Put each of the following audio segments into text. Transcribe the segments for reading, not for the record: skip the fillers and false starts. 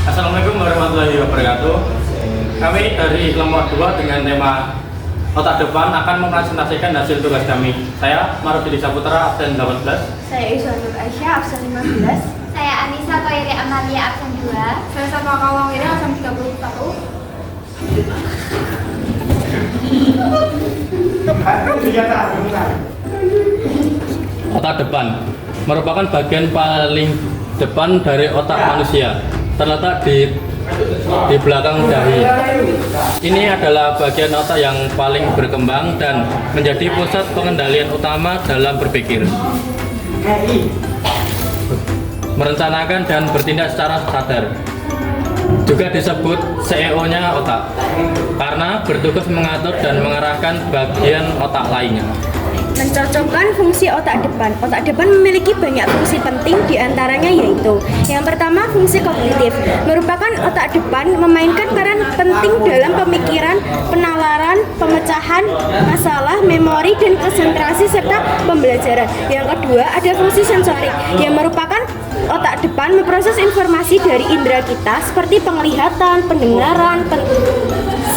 Assalamualaikum warahmatullahi wabarakatuh. Kami dari kelompok 2 dengan tema otak depan akan mempresentasikan hasil tugas kami. Saya Marudin Saputra, absen 18. Saya Iswanur Aisyah, absen 15. Saya Anissa Koiri Amalia, absen 2. Saya Safa Kawangiri, absen 31. Otak depan merupakan bagian paling depan dari otak manusia, terletak di belakang dahi. Ini adalah bagian otak yang paling berkembang dan menjadi pusat pengendalian utama dalam berpikir, merencanakan dan bertindak secara sadar. Juga disebut CEO-nya otak, karena bertugas mengatur dan mengarahkan bagian otak lainnya. Mencocokkan fungsi otak depan. Otak depan memiliki banyak fungsi penting, diantaranya yaitu: yang pertama, fungsi kognitif. Merupakan otak depan memainkan peran penting dalam pemikiran, penalaran, pemecahan masalah, memori, dan konsentrasi serta pembelajaran. Yang kedua, ada fungsi sensorik, yang merupakan otak depan memproses informasi dari indera kita seperti penglihatan, pendengaran,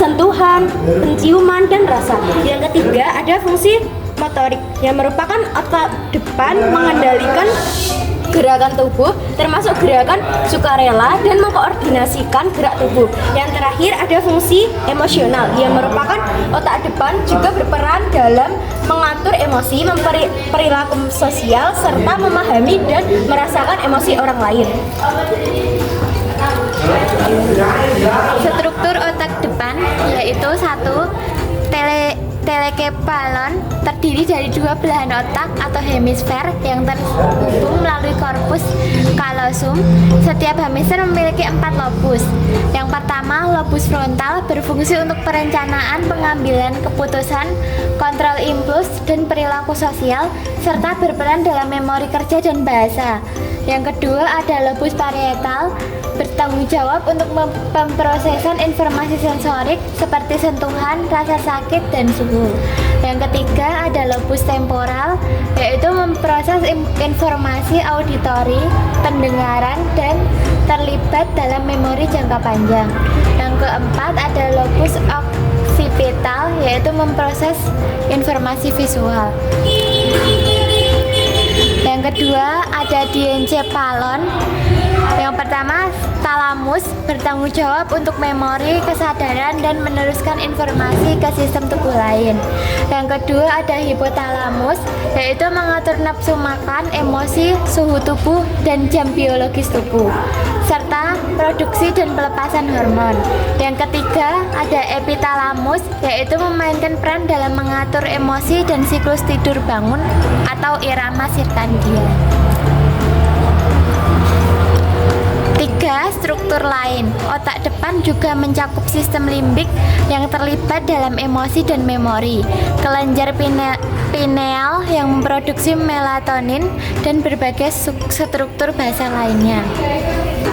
sentuhan, penciuman, dan rasa. Yang ketiga, ada fungsi motorik, yang merupakan otak depan mengendalikan gerakan tubuh, termasuk gerakan sukarela, dan mengkoordinasikan gerak tubuh. Yang terakhir, ada fungsi emosional, yang merupakan otak depan juga berperan dalam mengatur emosi, perilaku sosial, serta memahami dan merasakan emosi orang lain. Struktur otak depan yaitu 1. Telekephalon terdiri dari 2 belahan otak atau hemisfer yang terhubung melalui korpus kalosum. Setiap hemisfer memiliki 4 lobus. Yang pertama, lobus frontal berfungsi untuk perencanaan, pengambilan keputusan, kontrol impuls, dan perilaku sosial, serta berperan dalam memori kerja dan bahasa. Yang kedua, ada lobus parietal bertanggung jawab untuk pemrosesan informasi sensorik seperti sentuhan, rasa sakit, dan suhu. Yang ketiga, ada lobus temporal, yaitu memproses informasi auditori, pendengaran, dan terlibat dalam memori jangka panjang. Yang keempat, ada lobus occipital, yaitu memproses informasi visual. Yang kedua, ada diencephalon. Yang pertama, talamus bertanggung jawab untuk memori, kesadaran, dan meneruskan informasi ke sistem tubuh lain. Yang kedua, ada hipotalamus, yaitu mengatur nafsu makan, emosi, suhu tubuh, dan jam biologis tubuh, serta produksi dan pelepasan hormon. Yang ketiga, ada epitalamus, yaitu memainkan peran dalam mengatur emosi dan siklus tidur bangun atau irama sirkadian. 3. Struktur lain. Otak depan juga mencakup sistem limbik yang terlibat dalam emosi dan memori, kelenjar pineal yang memproduksi melatonin, dan berbagai struktur basal lainnya.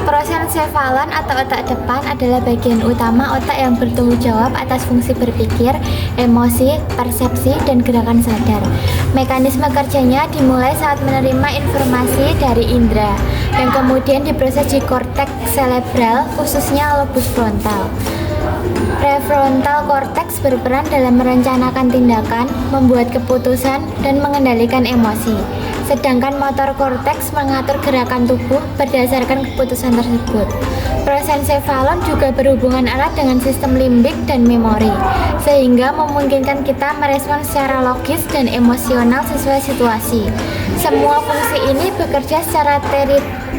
Prosencephalon atau otak depan adalah bagian utama otak yang bertanggung jawab atas fungsi berpikir, emosi, persepsi, dan gerakan sadar. Mekanisme kerjanya dimulai saat menerima informasi dari indera, yang kemudian diproses di korteks cerebral, khususnya lobus frontal. Prefrontal cortex berperan dalam merencanakan tindakan, membuat keputusan, dan mengendalikan emosi. Sedangkan motor korteks mengatur gerakan tubuh berdasarkan keputusan tersebut. Prosencephalon juga berhubungan erat dengan sistem limbik dan memori, sehingga memungkinkan kita merespons secara logis dan emosional sesuai situasi. Semua fungsi ini bekerja secara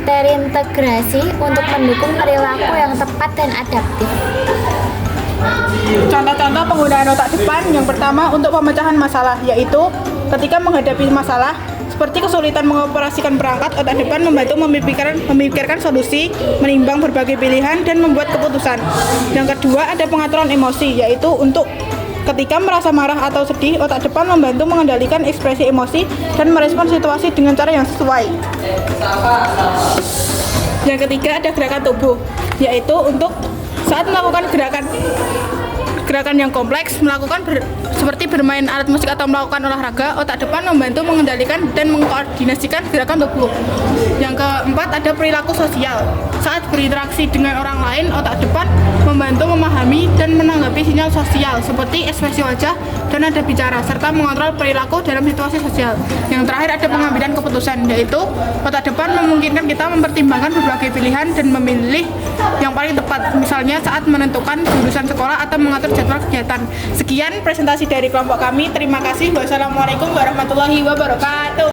terintegrasi untuk mendukung perilaku yang tepat dan adaptif. Contoh-contoh penggunaan otak depan: yang pertama, untuk pemecahan masalah, yaitu ketika menghadapi masalah seperti kesulitan mengoperasikan perangkat, otak depan membantu memikirkan solusi, menimbang berbagai pilihan, dan membuat keputusan. Yang kedua, ada pengaturan emosi, yaitu untuk ketika merasa marah atau sedih, otak depan membantu mengendalikan ekspresi emosi dan merespons situasi dengan cara yang sesuai. Yang ketiga, ada gerakan tubuh, yaitu untuk saat melakukan gerakan yang kompleks, seperti bermain alat musik atau melakukan olahraga. Otak depan membantu mengendalikan dan mengkoordinasikan gerakan tubuh. Yang keempat, ada perilaku sosial. Saat berinteraksi dengan orang lain, otak depan membantu memahami dan menanggapi sinyal sosial seperti ekspresi wajah dan nada bicara, serta mengontrol perilaku dalam situasi sosial. Yang terakhir, ada pengambilan keputusan, yaitu otak depan memungkinkan kita mempertimbangkan berbagai pilihan dan memilih yang paling tepat, misalnya saat menentukan jurusan sekolah atau mengatur jadwal kegiatan. Sekian presentasi dari kelompok kami. Terima kasih. Wassalamualaikum warahmatullahi wabarakatuh.